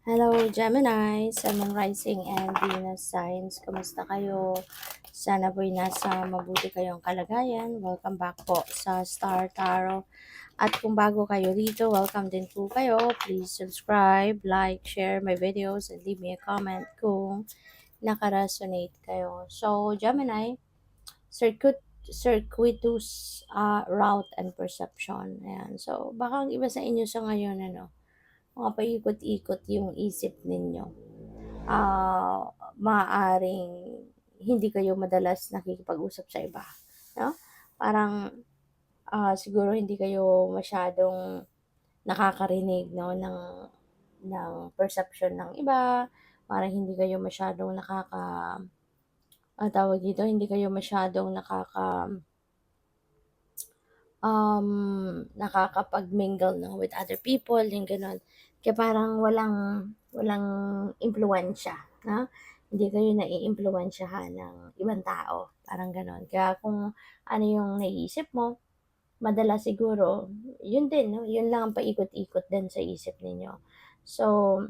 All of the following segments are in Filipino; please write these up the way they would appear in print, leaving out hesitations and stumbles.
Hello, Gemini, Sun, Moon Rising, and Venus signs. Kumusta kayo? Sana po'y nasa mabuti kayong kalagayan. Welcome back po sa Star Tarot. At kung bago kayo dito, welcome din po kayo. Please subscribe, like, share my videos, and leave me a comment kung nakaresonate kayo. So, Gemini, circuitous route and perception. Ayan. So, baka ang iba sa inyo sa ngayon, mga paikot-ikot yung isip ninyo. Maaaring hindi kayo madalas nakikipag-usap sa iba, no? Parang siguro hindi kayo masyadong nakakarinig, no, ng perception ng iba. Parang hindi kayo masyadong tawag dito, hindi kayo masyadong nakakapag-mingle, no, with other people, yung gano'n. Kaya parang walang impluwensya, no? Hindi kayo naiimpluwensyahan ng ibang tao, parang gano'n. Kaya kung ano yung naiisip mo, madalas siguro, yun din, no? Yun lang ang paikot-ikot din sa isip ninyo. So,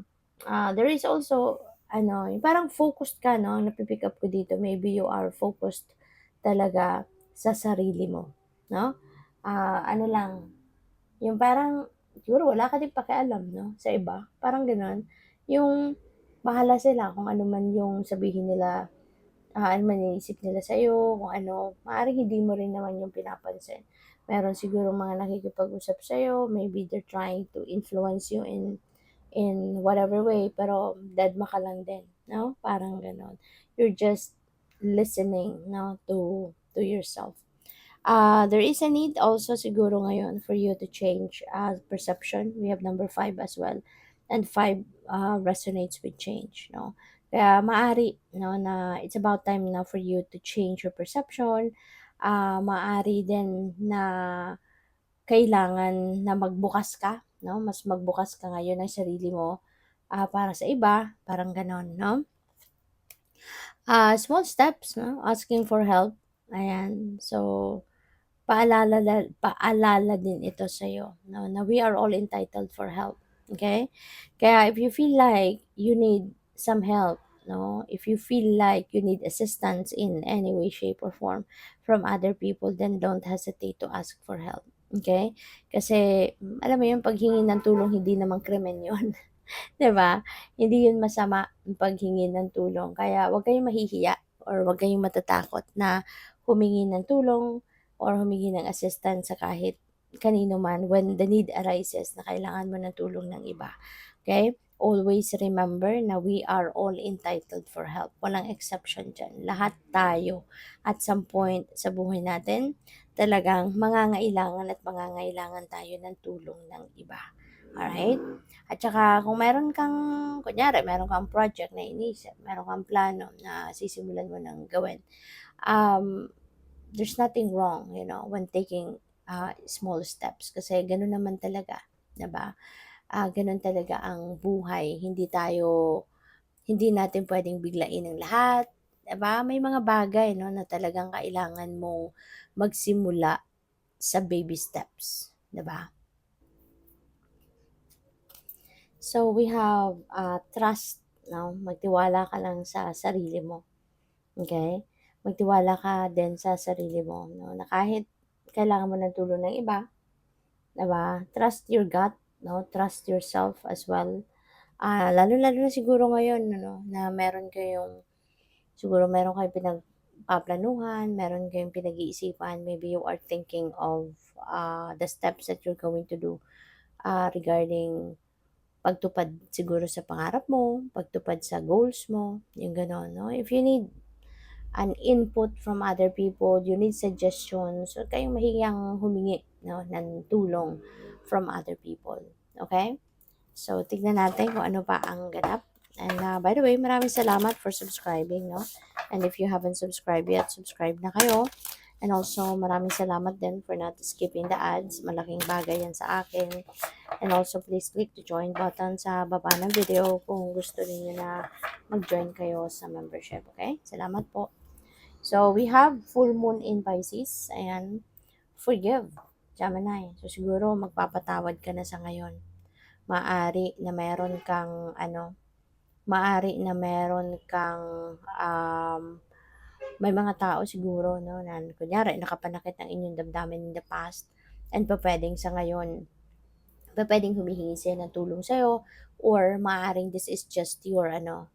there is also, yung parang focused ka, no? Napipick up ko dito, maybe you are focused talaga sa sarili mo, no? Ano lang, yung parang, siguro wala ka din pakialam, no, sa iba, parang gano'n. Yung bahala sila kung ano man yung sabihin nila, ano man iniisip nila sa'yo, kung ano, maaaring hindi mo rin naman yung pinapansin. Meron siguro mga nakikipag-usap sa'yo, maybe they're trying to influence you in whatever way, pero dedma ka lang din, no? Parang gano'n. You're just listening, no, to yourself. There is a need also siguro ngayon for you to change perception. We have number 5 as well. And 5 resonates with change, no? Kaya maari, no, na it's about time now for you to change your perception. Maari din na kailangan na magbukas ka, no? Mas magbukas ka ngayon ng sarili mo para sa iba, parang ganon, no? Small steps, no? Asking for help. Ayan. So, paalala din ito sa'yo, no, na we are all entitled for help, okay? Kaya if you feel like you need some help, no, if you feel like you need assistance in any way, shape, or form from other people, then don't hesitate to ask for help, okay? Kasi, alam mo yung paghingi ng tulong, hindi naman krimen yun. 'Di ba? Hindi 'yun masama ang paghingi ng tulong. Kaya huwag kayong mahihiya or huwag kayong matatakot na humingi ng tulong or humingi ng assistance sa kahit kanino man when the need arises na kailangan mo ng tulong ng iba. Okay? Always remember na we are all entitled for help. Walang exception dyan. Lahat tayo at some point sa buhay natin, talagang mangangailangan tayo ng tulong ng iba. Alright? At saka kung meron kang project na inisip, meron kang plano na sisimulan mo ng gawin, um, there's nothing wrong, when taking small steps. Kasi ganun naman talaga, 'di ba? Ganun talaga ang buhay. Hindi natin pwedeng biglain ang lahat, 'di ba? May mga bagay, no, na talagang kailangan mong magsimula sa baby steps, 'di ba? So we have trust, no? Magtiwala ka lang sa sarili mo. Okay? Magtiwala ka din sa sarili mo, no? Na kahit kailangan mo ng tulong ng iba, 'di ba? Trust your gut, no? Trust yourself as well. Lalo-lalo na siguro ngayon, ano, na meron kayong pinagpaplanuhan, meron kayong pinag-iisipan, maybe you are thinking of the steps that you're going to do regarding pagtupad siguro sa pangarap mo, pagtupad sa goals mo, yung gano'n, no? If you need an input from other people, you need suggestions, huwag kayong mahiyang humingi, no, ng tulong from other people. Okay? So, tignan natin kung ano pa ang ganap. And by the way, maraming salamat for subscribing, no? And if you haven't subscribed yet, subscribe na kayo. And also, maraming salamat din for not skipping the ads. Malaking bagay yan sa akin. And also, please click the join button sa baba ng video kung gusto niyo na mag-join kayo sa membership. Okay? Salamat po. So, we have full moon in Pisces. Ayan. Forgive, Gemini. So, siguro magpapatawad ka na sa ngayon. Maaari na meron kang ano, maaari na meron kang, may mga tao siguro 'no, na kunyari nakapanakit ng inyong damdamin in the past and pupuwedeng sa ngayon, pupuwedeng humihingi sila ng tulong sa'yo or maaaring this is just your ano,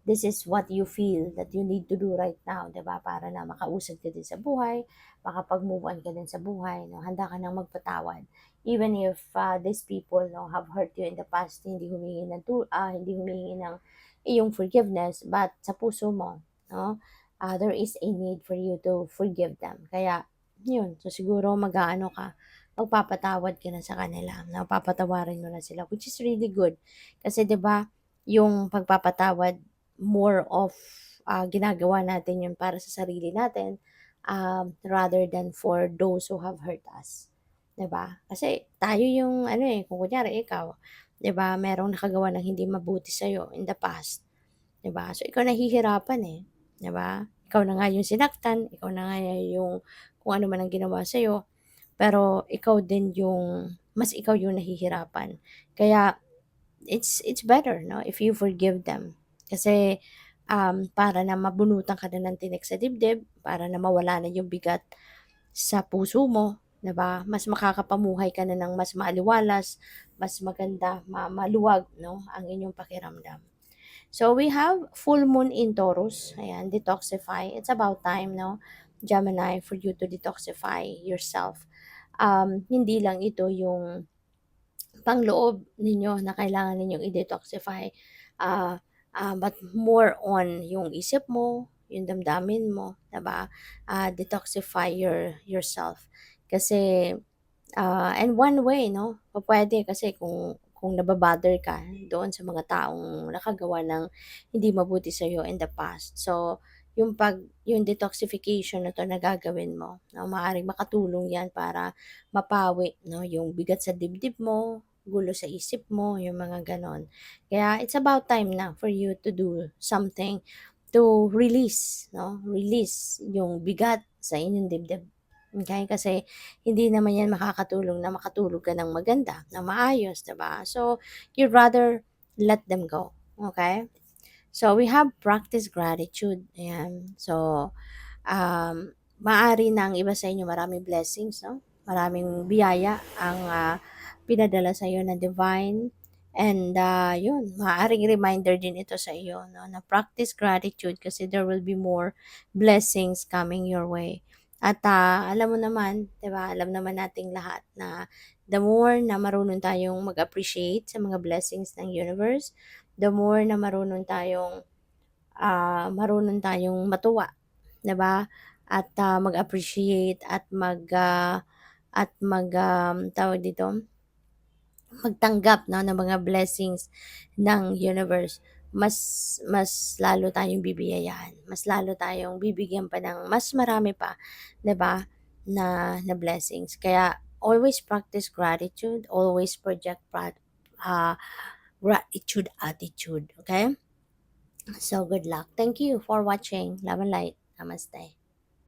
this is what you feel that you need to do right now, 'di ba? Para na makausad ka din sa buhay, makapag-move on ka din sa buhay 'no, handa ka ng magpatawad. Even if, these people 'no, have hurt you in the past, hindi humihingi ng iyong forgiveness, but sa puso mo 'no, there is a need for you to forgive them. Kaya yun, so siguro mag-aano ka, magpapatawad ka na sa kanila, na papatawarin mo na sila, which is really good. Kasi 'di ba, yung pagpapatawad, more of, ginagawa natin yun para sa sarili natin, rather than for those who have hurt us, 'di ba? Kasi tayo yung ano, eh, kung kunyari ikaw, 'di ba, merong nakagawa ng hindi mabuti sa'yo in the past, 'di ba? So ikaw nahihirapan, eh, 'di ba? Ikaw na nga yung sinaktan, ikaw na nga yung kung ano man ang ginawa sa'yo, pero ikaw yung nahihirapan. Kaya it's better 'no, if you forgive them. Kasi, para na mabunutan ka na ng tinik sa dibdib, para na mawala na yung bigat sa puso mo, 'di ba? Mas makakapamuhay ka na ng mas maaliwalas, mas maganda, maluwag 'no, ang inyong pakiramdam. So we have full moon in Taurus, ayan, detoxify. It's about time 'no, Gemini, for you to detoxify yourself. Hindi lang ito yung pangloob ninyo na kailangan ninyong i-detoxify, ah, but more on yung isip mo, yung damdamin mo, 'di ba? Detoxify yourself. Kasi, and one way 'no, pupuwede kasi kung naба-bother ka doon sa mga taong nakagawa ng hindi mabuti sa'yo in the past. So, yung detoxification na 'to na gagawin mo 'no, maaaring makatulong 'yan para mapawi 'no, yung bigat sa dibdib mo, gulo sa isip mo, yung mga gano'n. Kaya it's about time na for you to do something to release 'no, release yung bigat sa inyong dibdib, okey? Kasi hindi naman 'yan makakatulong na makatulog ka ng maganda, ng maayos, 'di ba? So, you'd rather let them go, okay? So, we have practice gratitude, ayan. So, maaari na ang iba sa inyo maraming blessings 'no, maraming biyaya ang, pinadala sa'yo ng divine and, yun maaaring reminder din ito sa iyo 'no, na practice gratitude kasi there will be more blessings coming your way. At, alam mo naman, 'di ba, alam naman nating lahat na the more na marunong tayong mag-appreciate sa mga blessings ng universe, the more na marunong tayong matuwa, 'di ba? At, mag-appreciate tawag dito, magtanggap 'no, ng mga blessings ng universe. Mas mas lalo tayong bibiyayaan, mas lalo tayong bibigyan pa ng mas marami pa, 'di ba, na blessings. Kaya always practice gratitude, always project ah, gratitude attitude, okay? So good luck. Thank you for watching. Love and light. Namaste.